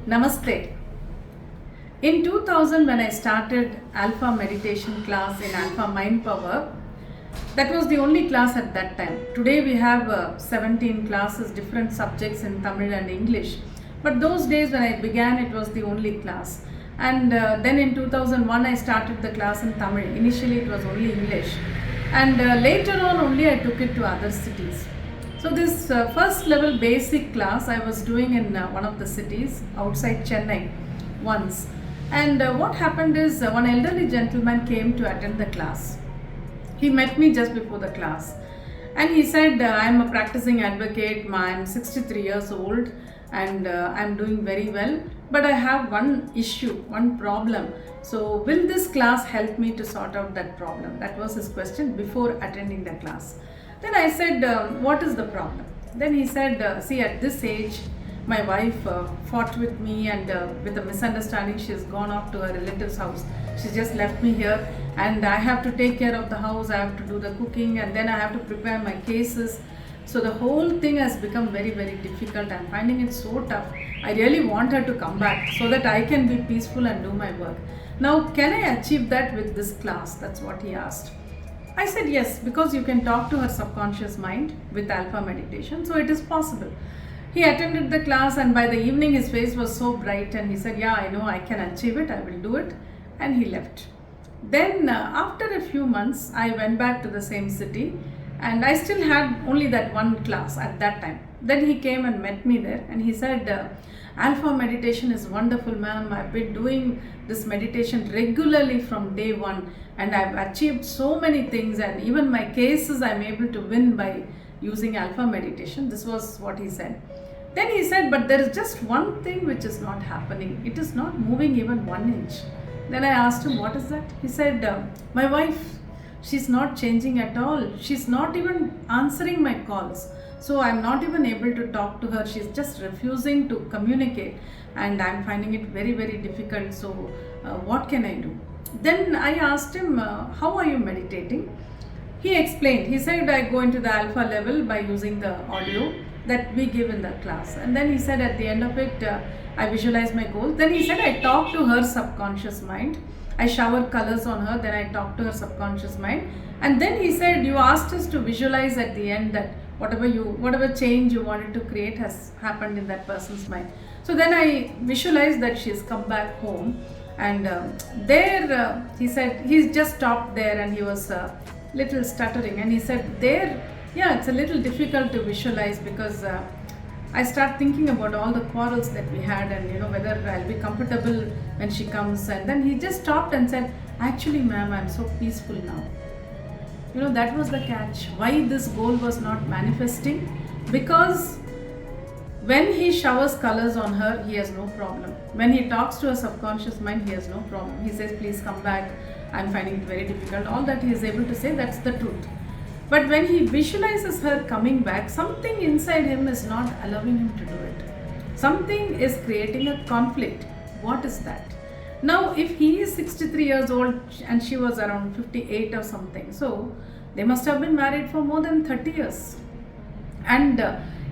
Namaste. In 2000, when I started Alpha meditation class in Alpha Mind Power, that was the only class at that time. Today we have 17 classes, different subjects in Tamil and English. But those days when I began, it was the only class. And then in 2001, I started the class in Tamil. Initially, it was only English. And later on, only I took it to other cities. So this first level basic class I was doing in one of the cities outside Chennai once. And what happened is one elderly gentleman came to attend the class. He met me just before the class. And he said, I'm a practicing advocate, I'm 63 years old and I'm doing very well. But I have one issue, one problem. So will this class help me to sort out that problem? That was his question before attending the class. Then I said, what is the problem? Then he said, see, at this age, my wife fought with me and with a misunderstanding, she has gone off to her relative's house. She just left me here and I have to take care of the house, I have to do the cooking and then I have to prepare my cases. So the whole thing has become very, very difficult. I'm finding it so tough. I really want her to come back so that I can be peaceful and do my work. Now, can I achieve that with this class? That's what he asked. I said yes, because you can talk to her subconscious mind with Alpha meditation, so it is possible. He attended the class and by the evening his face was so bright and he said, yeah, I know I can achieve it, I will do it, and he left. Then after a few months, I went back to the same city and I still had only that one class at that time. Then he came and met me there and he said, Alpha meditation is wonderful, ma'am. I've been doing this meditation regularly from day one and I've achieved so many things and even my cases I'm able to win by using Alpha meditation. This was what he said. Then he said, but there is just one thing which is not happening. It is not moving even 1 inch. Then I asked him, what is that? He said, my wife, she's not changing at all. She's not even answering my calls. So I'm not even able to talk to her. She's just refusing to communicate and I'm finding it very, very difficult. So what can I do? Then I asked him, how are you meditating? He explained. He said, I go into the alpha level by using the audio that we give in the class. And then he said at the end of it, I visualize my goals. Then he said, I talk to her subconscious mind. I shower colors on her. Then I talk to her subconscious mind. And then he said, you asked us to visualize at the end that whatever change you wanted to create has happened in that person's mind. So then I visualized that she's come back home and he said, he's just stopped there and he was little stuttering and he said it's a little difficult to visualize because I start thinking about all the quarrels that we had and whether I'll be comfortable when she comes. And then he just stopped and said, actually ma'am, I'm so peaceful now. That was the catch. Why this goal was not manifesting? Because when he showers colors on her, he has no problem. When he talks to her subconscious mind, he has no problem. He says, please come back. I'm finding it very difficult. All that he is able to say, that's the truth. But when he visualizes her coming back, something inside him is not allowing him to do it. Something is creating a conflict. What is that? Now, if he is 63 years old and she was around 58 or something, so they must have been married for more than 30 years. And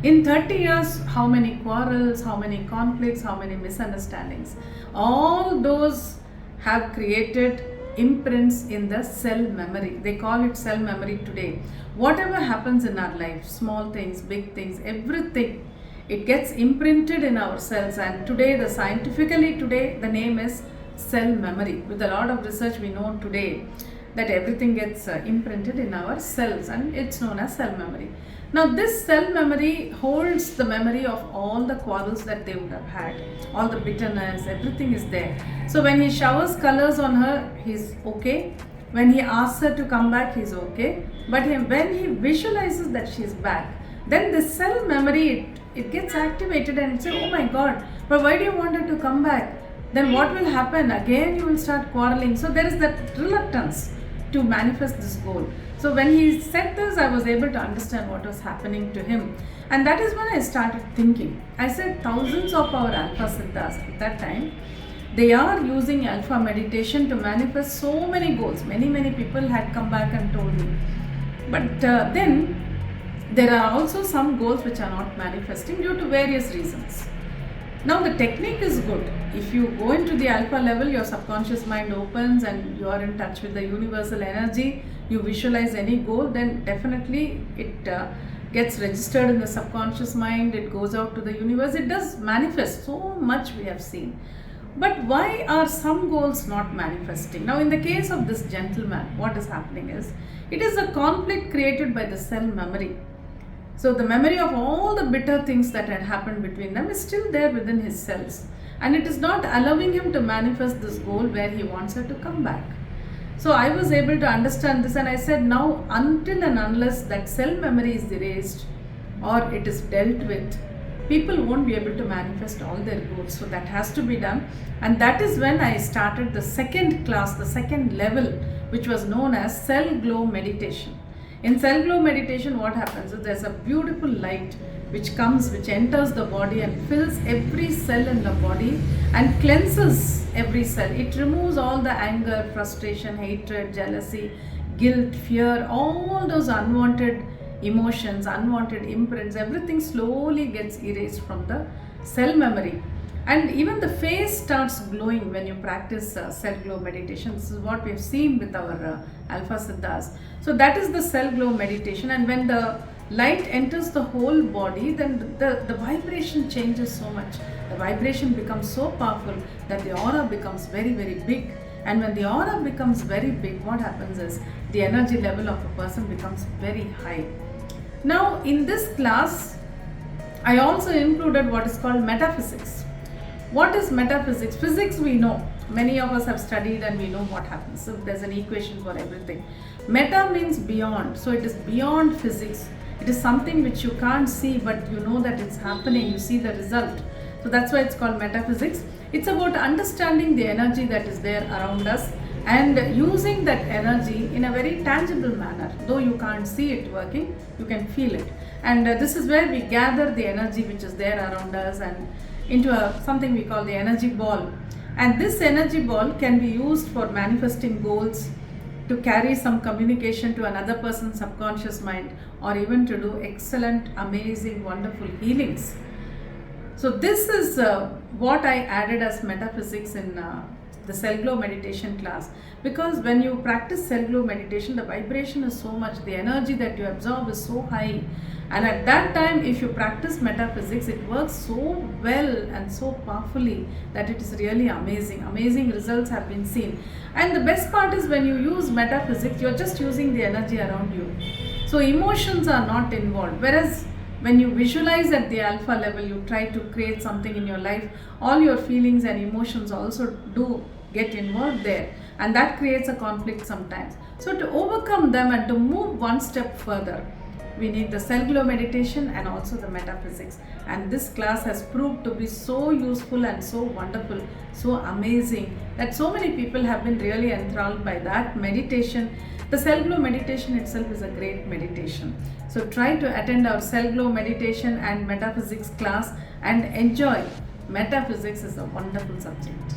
in 30 years, how many quarrels, how many conflicts, how many misunderstandings? All those have created imprints in the cell memory. They call it cell memory today. Whatever happens in our life, small things, big things, everything, it gets imprinted in our cells. And today, scientifically today, the name is cell memory. With a lot of research, we know today that everything gets imprinted in our cells and it's known as cell memory. Now this cell memory holds the memory of all the quarrels that they would have had, all the bitterness, everything is there. So when he showers colors on her, he's okay. When he asks her to come back, he's okay. But when he visualizes that she's back, then the cell memory, it gets activated and say, oh my God, but why do you want her to come back? Then what will happen? Again, you will start quarreling. So there is that reluctance to manifest this goal. So when he said this, I was able to understand what was happening to him. And that is when I started thinking. I said thousands of our Alpha Siddhas at that time, they are using Alpha meditation to manifest so many goals. Many people had come back and told me. But then there are also some goals which are not manifesting due to various reasons. Now the technique is good. If you go into the alpha level, your subconscious mind opens and you are in touch with the universal energy, you visualize any goal, then definitely it gets registered in the subconscious mind, it goes out to the universe, it does manifest. So much we have seen. But why are some goals not manifesting? Now in the case of this gentleman, what is happening is, it is a conflict created by the cell memory. So the memory of all the bitter things that had happened between them is still there within his cells. And it is not allowing him to manifest this goal where he wants her to come back. So I was able to understand this, and I said, now until and unless that cell memory is erased or it is dealt with, people won't be able to manifest all their goals. So that has to be done. And that is when I started the second class, the second level, which was known as Cell Glow Meditation. In Cell Glow Meditation, what happens is there's a beautiful light which comes, which enters the body and fills every cell in the body and cleanses every cell. It removes all the anger, frustration, hatred, jealousy, guilt, fear, all those unwanted emotions, unwanted imprints, everything slowly gets erased from the cell memory. And even the face starts glowing when you practice Cell Glow Meditation. This is what we have seen with our Alpha Siddhas. So that is the Cell Glow Meditation. And when the light enters the whole body, then the vibration changes so much. The vibration becomes so powerful that the aura becomes very, very big. And when the aura becomes very big, what happens is the energy level of a person becomes very high. Now in this class, I also included what is called metaphysics. What is metaphysics? Physics we know. Many of us have studied and we know what happens. So there's an equation for everything. Meta means beyond. So it is beyond physics. It is something which you can't see, but you know that it's happening. You see the result. So that's why it's called metaphysics. It's about understanding the energy that is there around us and using that energy in a very tangible manner. Though you can't see it working, you can feel it. And this is where we gather the energy which is there around us and into something we call the energy ball. And this energy ball can be used for manifesting goals, to carry some communication to another person's subconscious mind, or even to do excellent, amazing, wonderful healings. So this is what I added as metaphysics in the Cell Glow Meditation class. Because when you practice Cell Glow Meditation, the vibration is so much, the energy that you absorb is so high. And at that time, if you practice metaphysics, it works so well and so powerfully that it is really amazing. Amazing results have been seen. And the best part is when you use metaphysics, you're just using the energy around you. So emotions are not involved. Whereas when you visualize at the alpha level, you try to create something in your life, all your feelings and emotions also do get involved there. And that creates a conflict sometimes. So to overcome them and to move one step further, we need the Cell Glow Meditation and also the metaphysics. And this class has proved to be so useful and so wonderful, so amazing, that so many people have been really enthralled by that meditation. The Cell Glow Meditation itself is a great meditation. So try to attend our Cell Glow Meditation and metaphysics class and enjoy. Metaphysics is a wonderful subject.